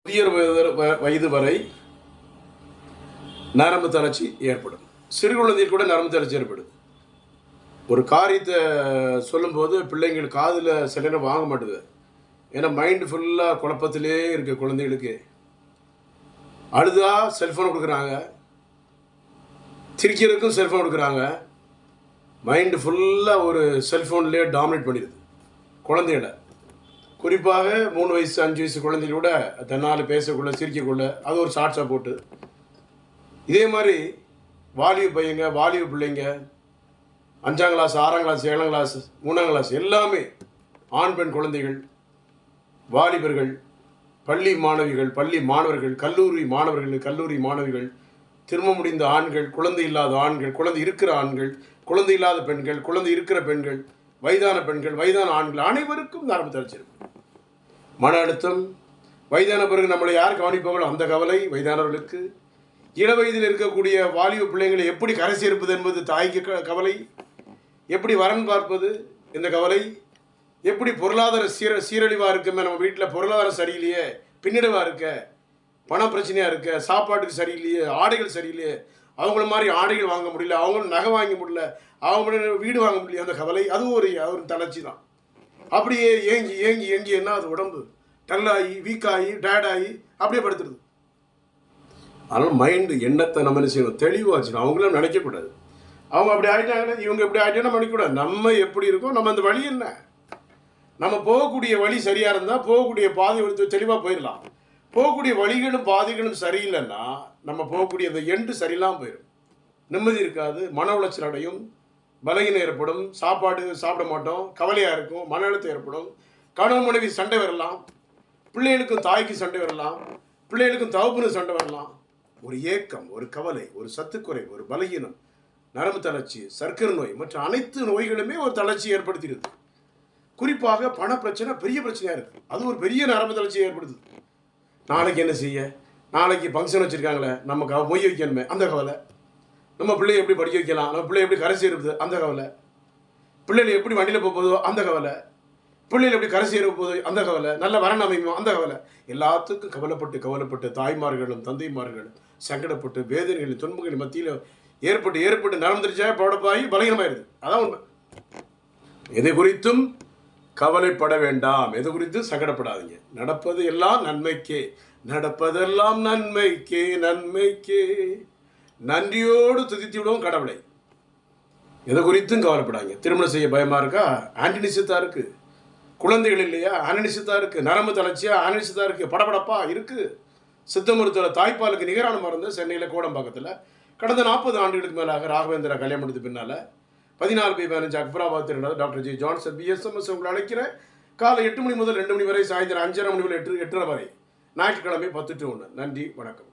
முதியோர் வயது வரை நரம்பு தளர்ச்சி ஏற்படும். சிறு குழந்தையில் கூட நரம்பு தளர்ச்சி ஏற்படுது. ஒரு காரியத்தை சொல்லும்போது பிள்ளைங்கள் காதில் சில நேரம் வாங்க மாட்டுது. ஏன்னா மைண்டு ஃபுல்லாக குழப்பத்திலே இருக்க குழந்தைகளுக்கு. அழுதா செல்ஃபோன் கொடுக்குறாங்க, சிரிக்கிறதுக்கும் செல்ஃபோன் கொடுக்குறாங்க. மைண்டு ஃபுல்லாக ஒரு செல்ஃபோன்லேயே டாமினேட் பண்ணிடுது குழந்தைகளை. குறிப்பாக 3 வயசு 5 வயசு குழந்தைகளோட தன்னால் பேசக்குள்ள சிரிக்கக்குள்ள அது ஒரு ஷார்ட்ஸாக போட்டு, இதே மாதிரி வாலிப பையங்க வாலிப பிள்ளைங்க 5ஆம் கிளாஸ் 6ஆம் கிளாஸ் 7ஆம் கிளாஸ் 3ஆம் கிளாஸ் எல்லாமே ஆண் பெண் குழந்தைகள், வாலிபர்கள், பள்ளி மாணவிகள், பள்ளி மாணவர்கள், கல்லூரி மாணவர்கள், கல்லூரி மாணவிகள், திருமணம் முடிந்த ஆண்கள், குழந்தை இல்லாத ஆண்கள், குழந்தை இருக்கிற ஆண்கள், குழந்தை இல்லாத பெண்கள், குழந்தை இருக்கிற பெண்கள், வயதான பெண்கள், வயதான ஆண்கள் அனைவருக்கும் நரம்பு தளர்ச்சி இருக்கும். மன அழுத்தம், வயதான பிறகு நம்மளை யார் கவனிப்பாங்களோ அந்த கவலை வயதானவர்களுக்கு. இள வயதில் இருக்கக்கூடிய வாலிப பிள்ளைங்களை எப்படி கரை சேர்ப்பது என்பது தாய்க்கு கவலை. எப்படி வரன் பார்ப்பது இந்த கவலை. எப்படி பொருளாதார சீரழிவாக இருக்குமே, நம்ம வீட்டில் பொருளாதாரம் சரியில்லையே, பின்னடைவாக இருக்க, பண பிரச்சனையாக இருக்க, சாப்பாட்டுக்கு சரியில்லையே, ஆடைகள் சரியில்லையே, அவங்கள மாதிரி ஆடைகள் வாங்க முடியல, அவங்களும் நகை வாங்க முடியல, அவங்க வீடு வாங்க முடியல, அந்த கவலை அதுவும் ஒரு தளர்ச்சி தான். அப்படியே ஏங்கி ஏங்கி ஏங்கி என்ன அது உடம்பு டல்லாகி வீக்காகி டயர்டாகி அப்படியே படுத்துருது. அதனால் மைண்டு எண்ணத்தை நம்ம என்ன செய்யணும், தெளிவாச்சுணும். அவங்களும் நினைக்கக்கூடாது அவங்க அப்படி ஆகிட்டாங்களே இவங்க எப்படி ஆகிட்டே நம்ம நினைக்கக்கூடாது. நம்ம எப்படி இருக்கோம், நம்ம அந்த வழி என்ன, நம்ம போகக்கூடிய வழி சரியாக இருந்தால் போகக்கூடிய பாதை எடுத்து தெளிவாக போயிடலாம். போகக்கூடிய வழிகளும் பாதைகளும் சரியில்லைன்னா நம்ம போகக்கூடிய அந்த எண்டு சரியில்லாமல் போயிடும். நிம்மதி இருக்காது, மன உளைச்சல் அடையும், பலகீனம் ஏற்படும், சாப்பாடு சாப்பிட மாட்டோம், கவலையாக இருக்கும், மன அழுத்தம் ஏற்படும், கணவன் மனைவி சண்டை வரலாம், பிள்ளைகளுக்கும் தாய்க்கு சண்டை வரலாம், பிள்ளைகளுக்கும் தகப்பனு சண்டை வரலாம். ஒரு ஏக்கம், ஒரு கவலை, ஒரு சத்துக்குறை, ஒரு பலகீனம், நரம்பு தளர்ச்சி, சர்க்கரை நோய் மற்ற அனைத்து நோய்களுமே ஒரு தளர்ச்சி ஏற்படுத்திடுது. குறிப்பாக பண பிரச்சனை பெரிய பிரச்சனையாக இருக்குது, அது ஒரு பெரிய நரம்பு தளர்ச்சியை ஏற்படுத்துது. நாளைக்கு என்ன செய்ய, நாளைக்கு ஃபங்க்ஷன் வச்சுருக்காங்களே நம்ம மொய் வைக்கணுமே அந்த கவலை, நம்ம பிள்ளையை எப்படி படிக்க வைக்கலாம், நம்ம பிள்ளை எப்படி கரை சேருது அந்த கவலை, பிள்ளைகள் எப்படி வண்டியில் போகுதோ அந்த கவலை, பிள்ளைகள் எப்படி கரை சேர போதோ அந்த கவலை, நல்ல வரன் அமையுமோ அந்த கவலை. எல்லாத்துக்கும் கவலைப்பட்டு தாய்மார்களும் தந்தைமார்களும் சங்கடப்பட்டு வேதனைகளின் துன்பங்களின் மத்தியில் ஏற்பட்டு நடந்துருச்சா படப்பாகி பலகீனமாயிருது. அதான் உண்மை. எதை குறித்தும் கவலைப்பட வேண்டாம், எது குறித்து சங்கடப்படாதீங்க. நடப்பது எல்லாம் நன்மைக்கே, நடப்பதெல்லாம் நன்மைக்கே, நன்மைக்கே நன்றியோடு துதித்து விடுவோம் கடவுளை. எதை குறித்தும் கவலைப்படாங்க. திருமணம் செய்ய பயமாக இருக்கா, ஆன்டினிசித்தா இருக்குது. குழந்தைகள் இல்லையா, ஆன்டினிசித்தா இருக்குது. நரம்பு தளர்ச்சியா, ஆன்டினிசித்தா இருக்குது. படபடப்பா இருக்குது. சித்த மருத்துவ தாய்ப்பாலுக்கு நிகரான மருந்து சென்னையில் கோடம்பாக்கத்தில் கடந்த 40 ஆண்டுகளுக்கு மேலாக ராகவேந்திரா கல்யாணம் முடித்து பின்னால் 14/15 அக்பராபாத் இருந்தால் டாக்டர் ஜி ஜான்சன் பிஎஸ்எம்எஸ் உங்களை அழைக்கிறேன். காலை 8 மணி முதல் 2 மணி வரை, சாயந்தரம் 5:30 மணி முதல் 8:30 வரை, ஞாயிற்றுக்கிழமை 10 to 1. நன்றி, வணக்கம்.